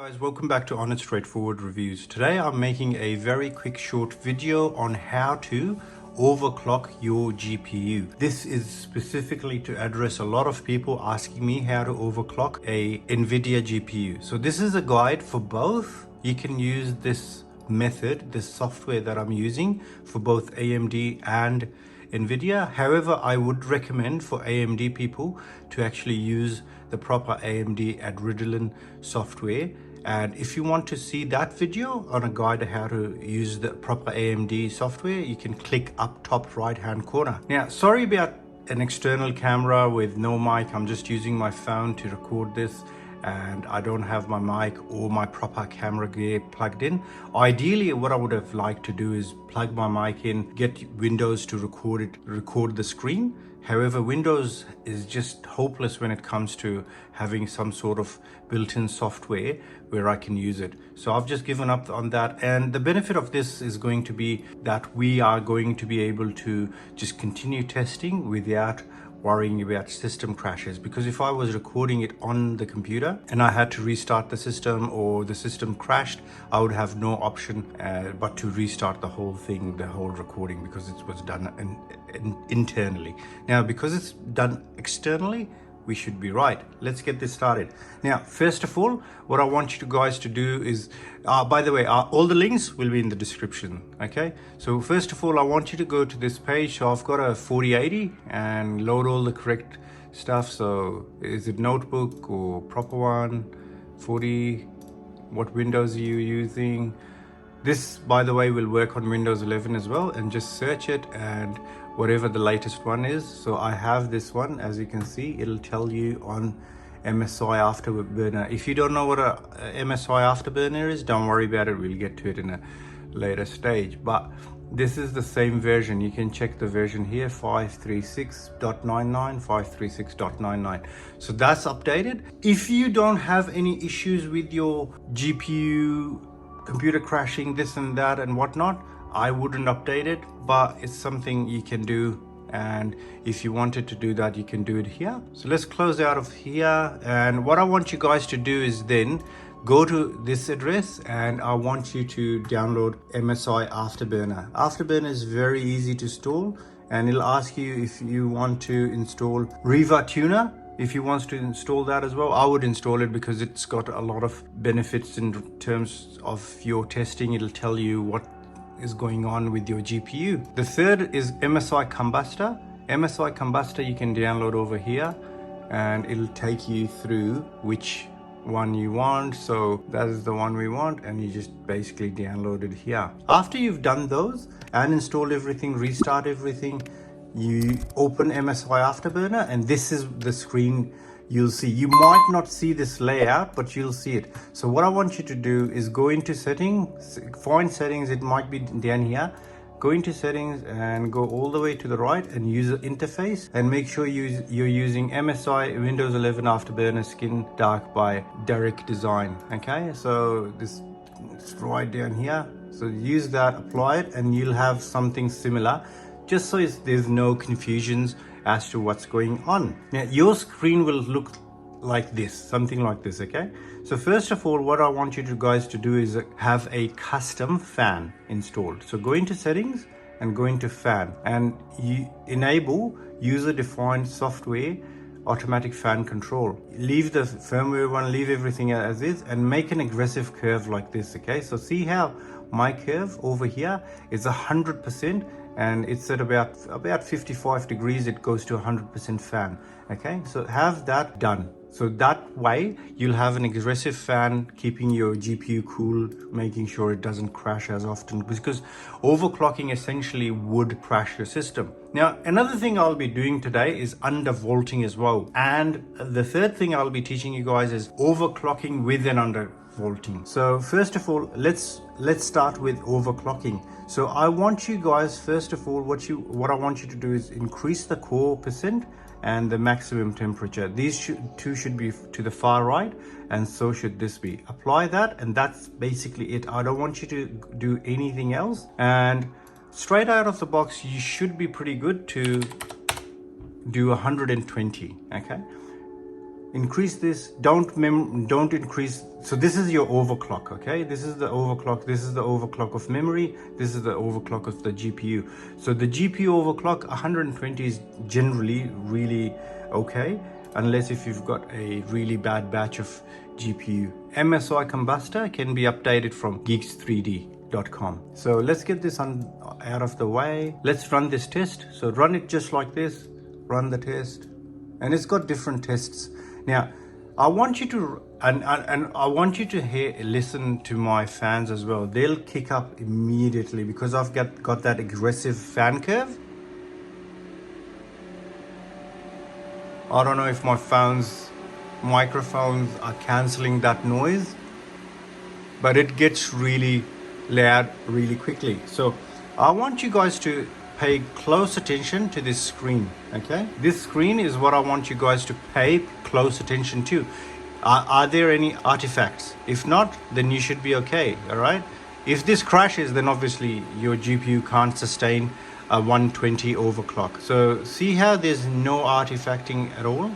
Guys, welcome back to Honest Straightforward Reviews. Today I'm making a very quick short video on how to overclock your GPU. This is specifically to address a lot of people asking me how to overclock a NVIDIA GPU. So this is a guide for both. You can use this method, this software that I'm using for both AMD and NVIDIA. However, I would recommend for AMD people to actually use the proper AMD Adrenalin software. And if you want to see that video on a guide on how to use the proper AMD software, you can click up top right hand corner. Now, sorry about an external camera with no mic. I'm just using my phone to record this, and I don't have my mic or my proper camera gear plugged in. Ideally, what I would have liked to do is plug my mic in, get Windows to record the screen. However, Windows is just hopeless when it comes to having some sort of built-in software where I can use it. So I've just given up on that. And the benefit of this is going to be that we are going to be able to just continue testing without worrying about system crashes, because if I was recording it on the computer and I had to restart the system or the system crashed, I would have no option but to restart the whole thing, the whole recording, because it was done internally. Now, because it's done externally, we should be right. Let's get this started. Now, first of all, what I want you guys to do is, by the way, all the links will be in the description, okay? So first of all, I want you to go to this page. So I've got a 4080 and load all the correct stuff. So is it notebook or proper one? 40, what Windows are you using? This, by the way, will work on Windows 11 as well, and just search it and whatever the latest one is. So I have this one, as you can see, it'll tell you on MSI Afterburner. If you don't know what a MSI Afterburner is, don't worry about it. We'll get to it in a later stage. But this is the same version. You can check the version here, 536.99, 536.99. So that's updated. If you don't have any issues with your GPU, computer crashing, this and that and whatnot, I wouldn't update it, but it's something you can do. And if you wanted to do that, you can do it here. So let's close out of here. And what I want you guys to do is then go to this address, and I want you to download MSI Afterburner. Afterburner is very easy to install, and it'll ask you if you want to install Riva Tuner. If you want to install that as well, I would install it because it's got a lot of benefits in terms of your testing. It'll tell you what is going on with your GPU. The third is MSI Kombustor. MSI Kombustor you can download over here, and it'll take you through which one you want. So that is the one we want, and you just basically download it here. After you've done those and installed everything, restart everything, you open MSI Afterburner, and this is the screen you'll see. You might not see this layout, but you'll see it. So what I want you to do is go into settings, find settings, it might be down here. Go into settings and go all the way to the right, and user interface, and make sure you're using MSI Windows 11 Afterburner Skin Dark by Direct Design. Okay, so this is right down here. So use that, apply it, and you'll have something similar, just so there's no confusions as to what's going on. Now, your screen will look like this, something like this, okay? So first of all, what I want you guys to do is have a custom fan installed. So go into settings and go into fan, and you enable user-defined software automatic fan control. Leave the firmware one, leave everything as is, and make an aggressive curve like this, okay? So see how my curve over here is 100%, and it's at about 55 degrees, it goes to 100% fan. Okay, so have that done. So that way you'll have an aggressive fan keeping your GPU cool, making sure it doesn't crash as often, because overclocking essentially would crash your system. Now, another thing I'll be doing today is undervolting as well. And the third thing I'll be teaching you guys is overclocking with an undervolting. So first of all, let's start with overclocking. So I want you guys, first of all, what I want you to do is increase the core percent and the maximum temperature. These two should be to the far right, and so should this be. Apply that, and that's basically it. I don't want you to do anything else. And straight out of the box, you should be pretty good to do 120, okay? increase this, don't increase. So this is your overclock, okay? This is the overclock, this is the overclock of memory, this is the overclock of the GPU. So the GPU overclock 120 is generally really okay, unless if you've got a really bad batch of GPU. MSI Kombustor can be updated from geeks3d.com. So let's get this out of the way. Let's run this test. So run it just like this, run the test, and it's got different tests. Now, I want you to, and I want you to listen to my fans as well. They'll kick up immediately because I've got that aggressive fan curve. I don't know if my microphones are cancelling that noise, but it gets really loud really quickly. So I want you guys to pay close attention to this screen, okay? This screen is what I want you guys to pay close attention to. Are there any artifacts? If not, then you should be okay, all right? If this crashes, then obviously your GPU can't sustain a 120 overclock. So see how there's no artifacting at all?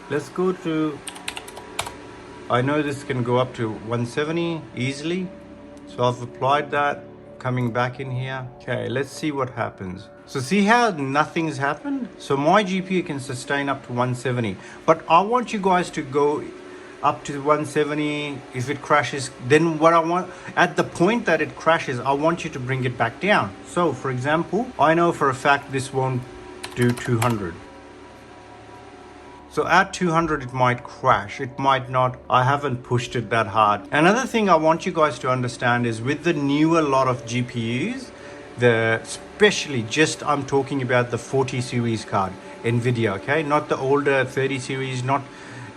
Let's go to, I know this can go up to 170 easily. So I've applied that. Coming back in here. Okay, let's see what happens. So see how nothing's happened? So my GPU can sustain up to 170, but I want you guys to go up to 170. If it crashes, then what I want, at the point that it crashes, I want you to bring it back down. So for example, I know for a fact this won't do 200. So at 200, it might crash, it might not. I haven't pushed it that hard. Another thing I want you guys to understand is with the newer lot of GPUs, especially just I'm talking about the 40 series card, NVIDIA, okay? Not the older 30 series, not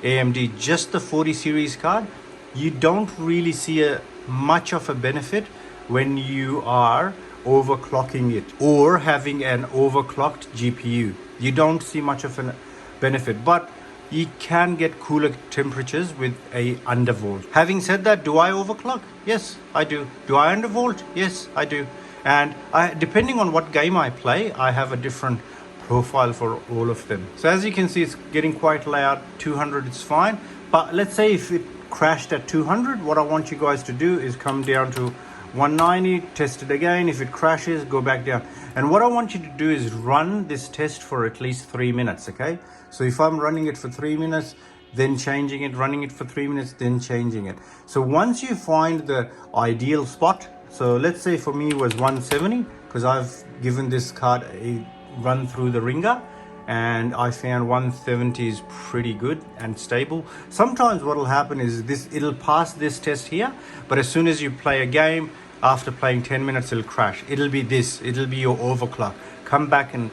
AMD, just the 40 series card. You don't really see much of a benefit when you are overclocking it or having an overclocked GPU. You don't see much of a benefit, but you can get cooler temperatures with a undervolt. Having said that, do I overclock? Yes, I do. Do I undervolt? Yes, I do. And depending on what game I play, I have a different profile for all of them. So as you can see, it's getting quite loud. 200 is fine, but let's say if it crashed at 200, what I want you guys to do is come down to 190, test it again. If it crashes, go back down. And what I want you to do is run this test for at least 3 minutes, okay? So if I'm running it for 3 minutes, then changing it, running it for 3 minutes, then changing it. So once you find the ideal spot, so let's say for me it was 170, because I've given this card a run through the ringer, and I found 170 is pretty good and stable. Sometimes what will happen is it'll pass this test here, but as soon as you play a game, after playing 10 minutes, it'll crash. It'll be your overclock. Come back and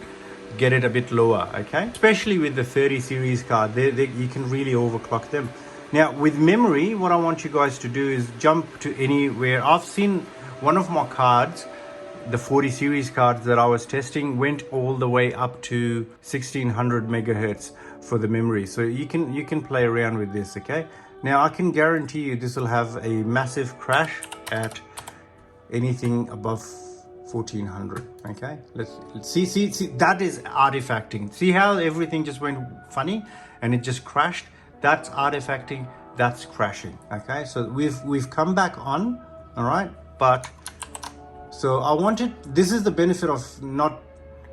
get it a bit lower, okay? Especially with the 30 series card, you can really overclock them. Now with memory, what I want you guys to do is jump to anywhere. I've seen one of my cards, the 40 series cards that I was testing, went all the way up to 1600 megahertz for the memory. So you can play around with this, okay? Now I can guarantee you this will have a massive crash at anything above 1400, okay? Let's see, that is artifacting. See how everything just went funny and it just crashed? That's artifacting, that's crashing, okay? So we've come back on, all right? But so this is the benefit of not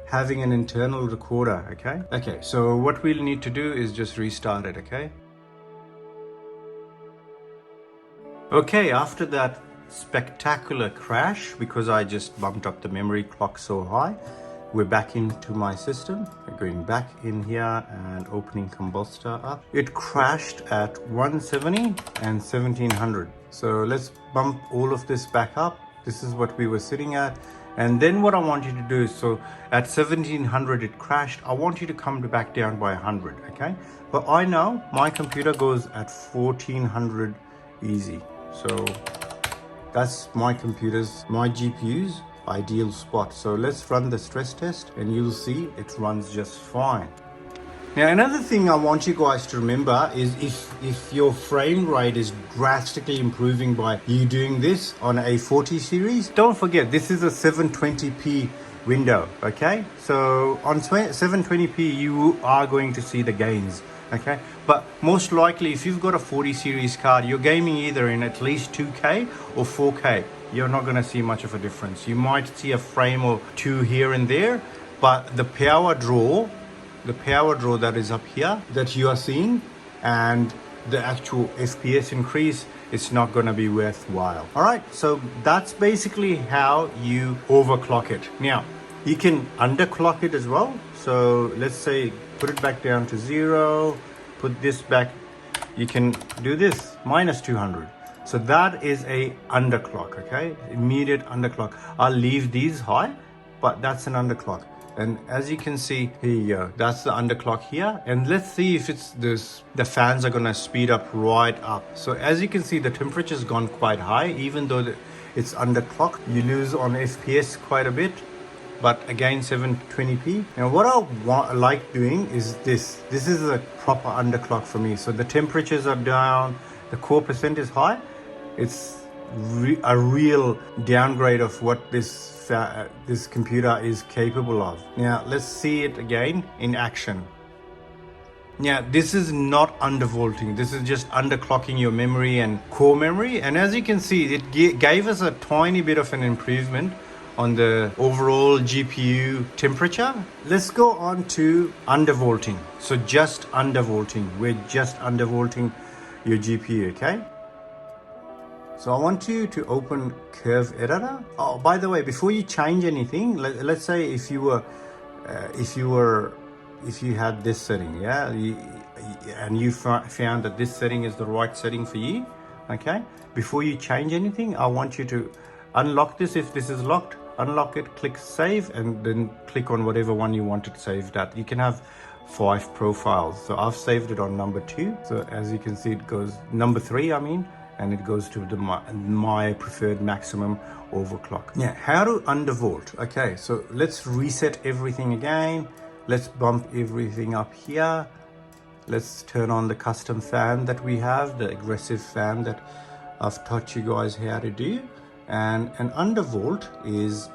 having an internal recorder, okay? Okay, so what we'll need to do is just restart it, okay? Okay, after that spectacular crash, because I just bumped up the memory clock so high, we're back into my system. We're going back in here and opening Kombustor up. It crashed at 170 and 1700. So let's bump all of this back up. This is what we were sitting at. And then what I want you to do is, so at 1700 it crashed. I want you to come back down by 100, okay? But I know my computer goes at 1400 easy. So that's my GPU's ideal spot. So let's run the stress test and you'll see it runs just fine. Now another thing I want you guys to remember is if your frame rate is drastically improving by you doing this on a 40 series, don't forget this is a 720p window. Okay, so on 720p you are going to see the gains. Okay, but most likely if you've got a 40 series card, you're gaming either in at least 2K or 4K. You're not going to see much of a difference. You might see a frame or two here and there, but the power draw that is up here that you are seeing, and the actual FPS increase, it's not going to be worthwhile. All right, so that's basically how you overclock it. Now you can underclock it as well. So let's say put it back down to 0, put this back, you can do this minus 200. So that is a underclock. Okay, immediate underclock. I'll leave these high, but that's an underclock. And as you can see here, that's the underclock here. And let's see if it's this, the fans are gonna speed up right up. So as you can see, the temperature's gone quite high. Even though it's underclocked, you lose on FPS quite a bit. But again, 720p. Now what I like doing is this. This is a proper underclock for me. So the temperatures are down, the core percent is high. It's a real downgrade of what this computer is capable of. Now let's see it again in action. Now this is not undervolting, this is just underclocking your memory and core memory. And as you can see, it gave us a tiny bit of an improvement on the overall GPU temperature. Let's go on to undervolting. So just undervolting, we're just undervolting your GPU. Okay, so I want you to open Curve Editor. Oh, by the way, before you change anything, let's say if you had this setting, yeah, and you found that this setting is the right setting for you, okay, before you change anything, I want you to unlock this. If this is locked, unlock it, click save, and then click on whatever one you want it saved at. You can have 5 profiles. So I've saved it on number 2. So as you can see, it goes number 3, and it goes to my preferred maximum overclock. Now, how to undervolt? Okay, so let's reset everything again. Let's bump everything up here. Let's turn on the custom fan that we have, the aggressive fan that I've taught you guys how to do. And an undervolt is,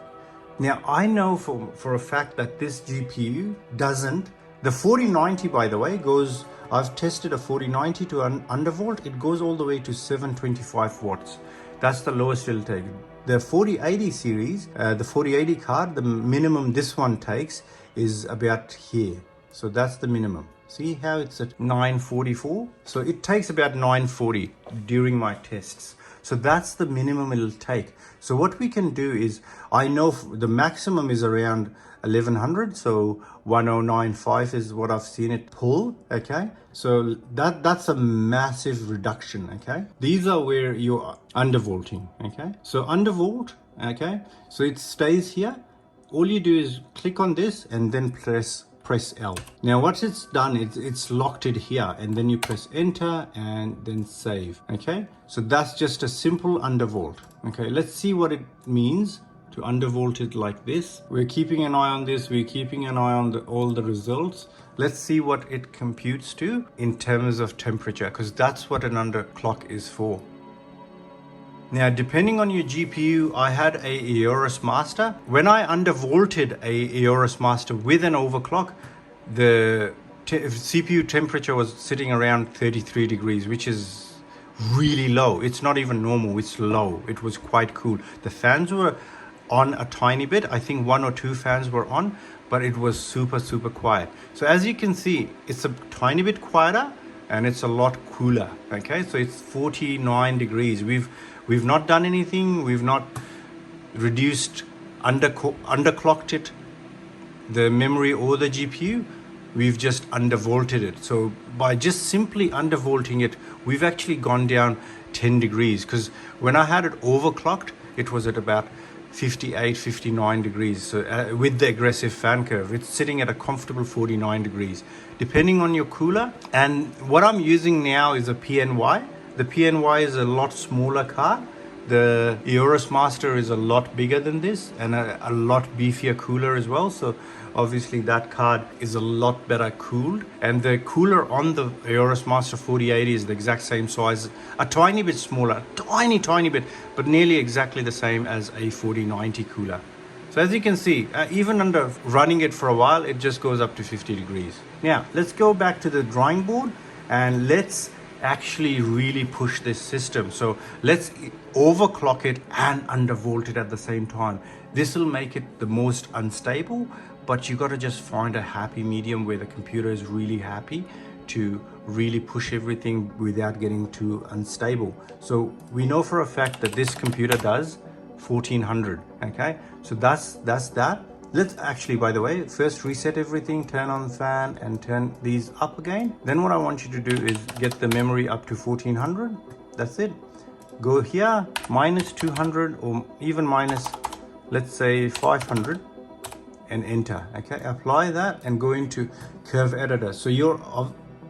now I know for a fact that this GPU doesn't, the 4090 by the way goes, I've tested a 4090 to an undervolt, it goes all the way to 725 watts. That's the lowest it'll take. The 4080 series, the 4080 card, the minimum this one takes is about here. So that's the minimum. See how it's at 944? So it takes about 940 during my tests. So that's the minimum it'll take. So what we can do is, I know the maximum is around 1100, so 1095 is what I've seen it pull. Okay, so that's a massive reduction. Okay, these are where you're undervolting. Okay, so undervolt. Okay, so it stays here. All you do is click on this and then press L. Now what it's done is it's locked it here, and then you press enter and then save. Okay, so that's just a simple undervolt. Okay, let's see what it means to undervolt it like this. We're keeping an eye on this, we're keeping an eye on all the results. Let's see what it computes to in terms of temperature, because that's what an underclock is for. Now, depending on your GPU, I had a Aorus Master. When I undervolted a Aorus Master with an overclock, the CPU temperature was sitting around 33 degrees, which is really low. It's not even normal, it's low. It was quite cool. The fans were on a tiny bit. I think 1 or 2 fans were on, but it was super quiet. So as you can see, it's a tiny bit quieter and it's a lot cooler. Okay, so it's 49 degrees. We've not done anything. We've not reduced, underclocked it, the memory or the GPU. We've just undervolted it. So by just simply undervolting it, we've actually gone down 10 degrees, because when I had it overclocked, it was at about 58, 59 degrees. So with the aggressive fan curve, it's sitting at a comfortable 49 degrees, depending on your cooler. And what I'm using now is a PNY. The PNY is a lot smaller card. The Aorus Master is a lot bigger than this, and a lot beefier cooler as well. So obviously that card is a lot better cooled. And the cooler on the Aorus Master 4080 is the exact same size, a tiny bit smaller, tiny bit, but nearly exactly the same as a 4090 cooler. So as you can see, even under running it for a while, it just goes up to 50 degrees. Now, let's go back to the drawing board and let's actually really push this system. So let's overclock it and undervolt it at the same time. This will make it the most unstable, but you got to just find a happy medium where the computer is really happy to really push everything without getting too unstable. So we know for a fact that this computer does 1400. Okay, so that's that. Let's actually, by the way, first reset everything, turn on the fan and turn these up again. Then what I want you to do is get the memory up to 1400. That's it. Go here, minus 200 or even minus, let's say 500, and enter. Okay, apply that and go into curve editor. So you're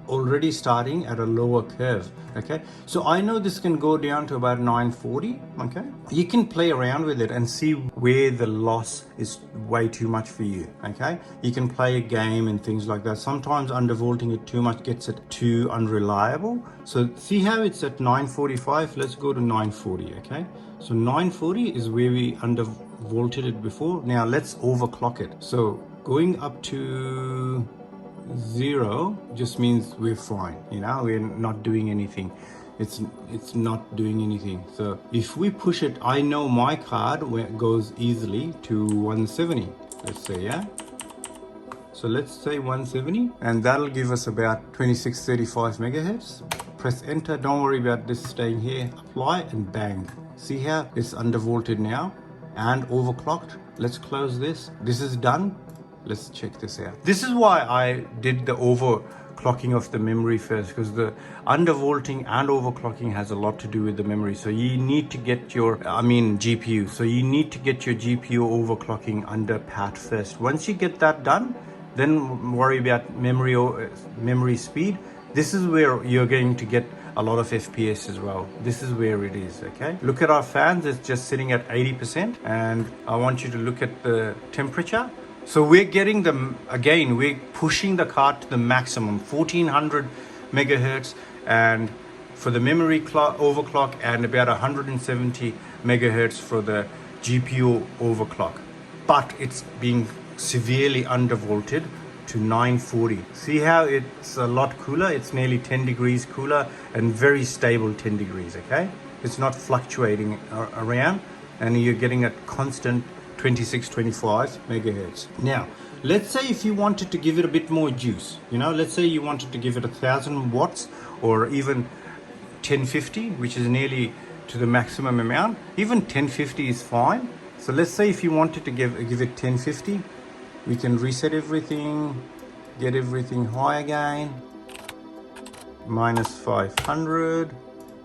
already starting at a lower curve. Okay, so I know this can go down to about 940. Okay, you can play around with it and see where the loss is way too much for you. Okay, you can play a game and things like that. Sometimes undervolting it too much gets it too unreliable. So see how it's at 945. Let's go to 940. Okay, so 940 is where we undervolted it before. Now let's overclock it. So going up to 0 just means we're fine, you know, we're not doing anything. It's not doing anything. So if we push it, I know my card goes easily to 170, let's say. Yeah, so let's say 170, and that'll give us about 2635 megahertz. Press enter, don't worry about this staying here, apply, and bang. See how it's undervolted now and overclocked. Let's close this. This is done. Let's check this out. This is why I did the overclocking of the memory first, because the undervolting and overclocking has a lot to do with the memory. So you need to get your, GPU. So you need to get your GPU overclocking under pat first. Once you get that done, then worry about memory speed. This is where you're going to get a lot of FPS as well. This is where it is. Okay, look at our fans, it's just sitting at 80%, and I want you to look at the temperature. So we're getting them again, we're pushing the card to the maximum, 1400 megahertz, and for the memory overclock, and about 170 megahertz for the GPU overclock. But it's being severely undervolted to 940. See how it's a lot cooler? It's nearly 10 degrees cooler and very stable 10 degrees, okay? It's not fluctuating around, and you're getting a constant 26-25 megahertz. Now, let's say if you wanted to give it a bit more juice, you know, let's say you wanted to give it 1000 watts or even 1050, which is nearly to the maximum amount. Even 1050 is fine. So let's say if you wanted to give it 1050, we can reset everything, get everything high again, minus 500,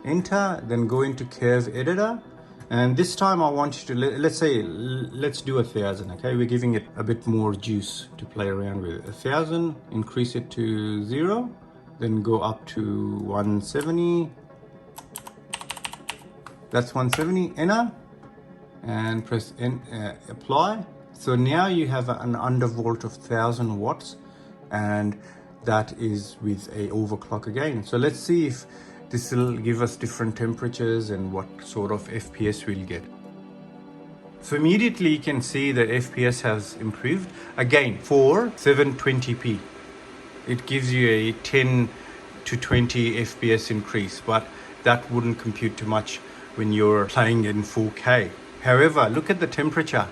enter, then go into curve editor. And this time I want you to, let's do 1000, okay? We're giving it a bit more juice to play around with. 1000, increase it to 0, then go up to 170. That's 170, enter, and press apply. So now you have an undervolt of 1000 watts, and that is with a overclock again. So let's see if this will give us different temperatures and what sort of FPS we'll get. So immediately you can see that FPS has improved. Again, for 720p, it gives you a 10 to 20 FPS increase, but that wouldn't compute too much when you're playing in 4K. However, look at the temperature.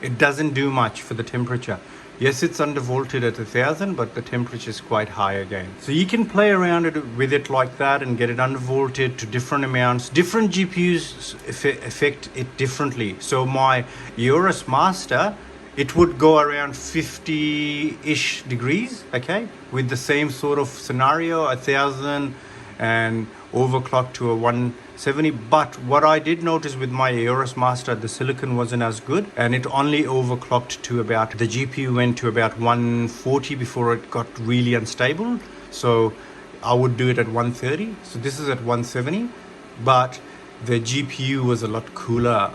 It doesn't do much for the temperature. Yes, it's undervolted at 1000, but the temperature is quite high again. So you can play around with it like that and get it undervolted to different amounts. Different GPUs affect it differently. So my Eurus Master, it would go around 50-ish degrees, okay? With the same sort of scenario, 1000 and overclock to a 170. But what I did notice with my Eurus Master, the silicon wasn't as good, and it only overclocked to about, the GPU went to about 140 before it got really unstable. So I would do it at 130. So this is at 170, but the GPU was a lot cooler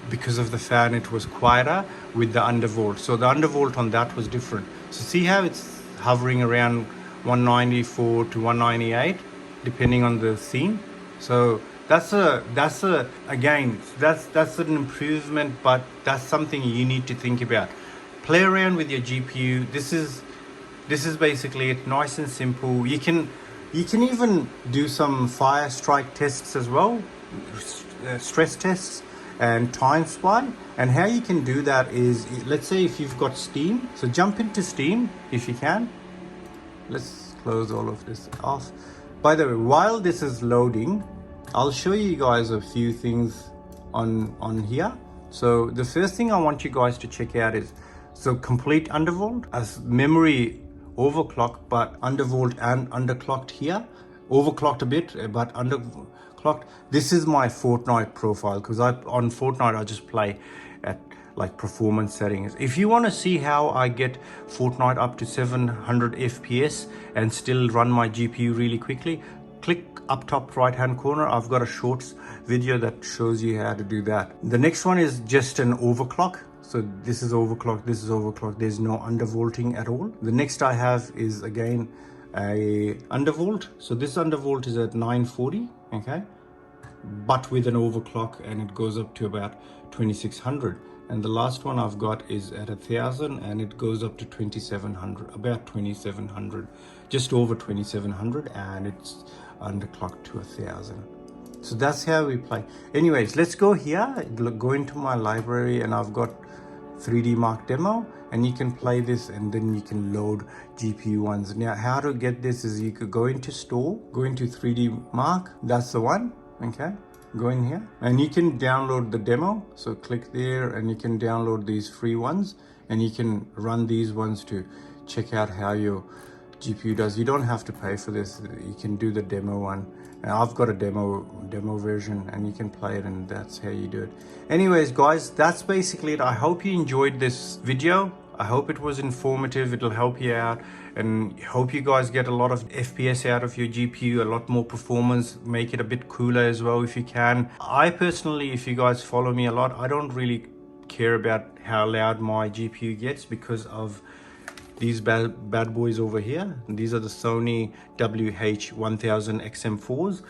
because of the fan. It was quieter with the undervolt. So the undervolt on that was different. So see how it's hovering around 194 to 198 depending on the scene. So that's an improvement, but that's something you need to think about. Play around with your GPU. This is basically it, nice and simple. You can even do some fire strike tests as well, stress tests and time spy. And how you can do that is, let's say if you've got Steam, so jump into Steam if you can. Let's close all of this off. By the way, while this is loading, I'll show you guys a few things on here. So the first thing I want you guys to check out is, so complete undervolt as memory overclock, but undervolt and underclocked here. Overclocked a bit, but underclocked. This is my Fortnite profile, because on Fortnite I just play at like performance settings. If you want to see how I get Fortnite up to 700 FPS and still run my GPU really quickly, click up top right hand corner. I've got a shorts video that shows you how to do that. The next one is just an overclock. So this is overclock, this is overclock. There's no undervolting at all. The next I have is again a undervolt. So this undervolt is at 940, okay, but with an overclock, and it goes up to about 2600. And the last one I've got is at 1000, and it goes up to 2700, about 2700, just over 2700, and it's underclocked to 1000. So that's how we play. Anyways, let's go here, go into my library, and I've got 3D Mark demo, and you can play this, and then you can load GPU ones. Now how to get this is, you could go into store, go into 3D Mark, that's the one, okay, go in here, and you can download the demo. So click there, and you can download these free ones, and you can run these ones to check out how your GPU does. You don't have to pay for this, you can do the demo one. And I've got a demo version, and you can play it, and that's how you do it. Anyways guys, that's basically it. I hope you enjoyed this video. I hope it was informative, it'll help you out, and hope you guys get a lot of FPS out of your GPU, a lot more performance, make it a bit cooler as well if you can. I personally, if you guys follow me a lot, I don't really care about how loud my GPU gets because of these bad boys over here. These are the Sony WH-1000 XM4s,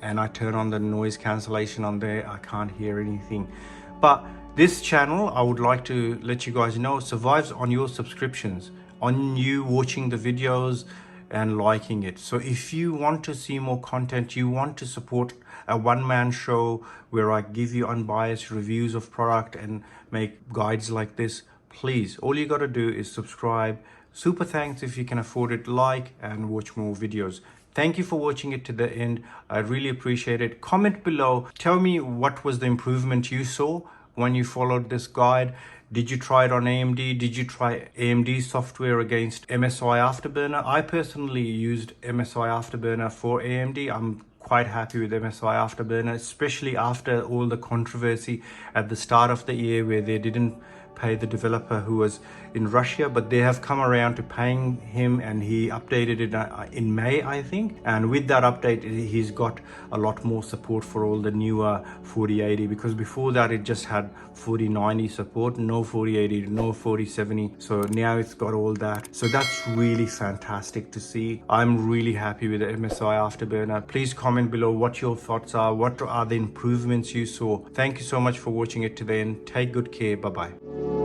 and I turn on the noise cancellation on there. I can't hear anything. But this channel, I would like to let you guys know, survives on your subscriptions, on you watching the videos and liking it. So if you want to see more content, you want to support a one-man show where I give you unbiased reviews of product and make guides like this, please, all you got to do is subscribe. Super thanks if you can afford it, like and watch more videos. Thank you for watching it to the end. I really appreciate it. Comment below, tell me what was the improvement you saw when you followed this guide. Did you try it on AMD? Did you try AMD software against MSI Afterburner? I personally used MSI Afterburner for AMD. I'm quite happy with MSI Afterburner, especially after all the controversy at the start of the year where they didn't pay the developer who was in Russia, but they have come around to paying him, and he updated it in May, I think. And with that update, he's got a lot more support for all the newer 4080, because before that it just had 4090 support, no 4080, no 4070. So now it's got all that. So that's really fantastic to see. I'm really happy with the MSI Afterburner. Please comment below what your thoughts are. What are the improvements you saw? Thank you so much for watching it today, and take good care. Bye bye.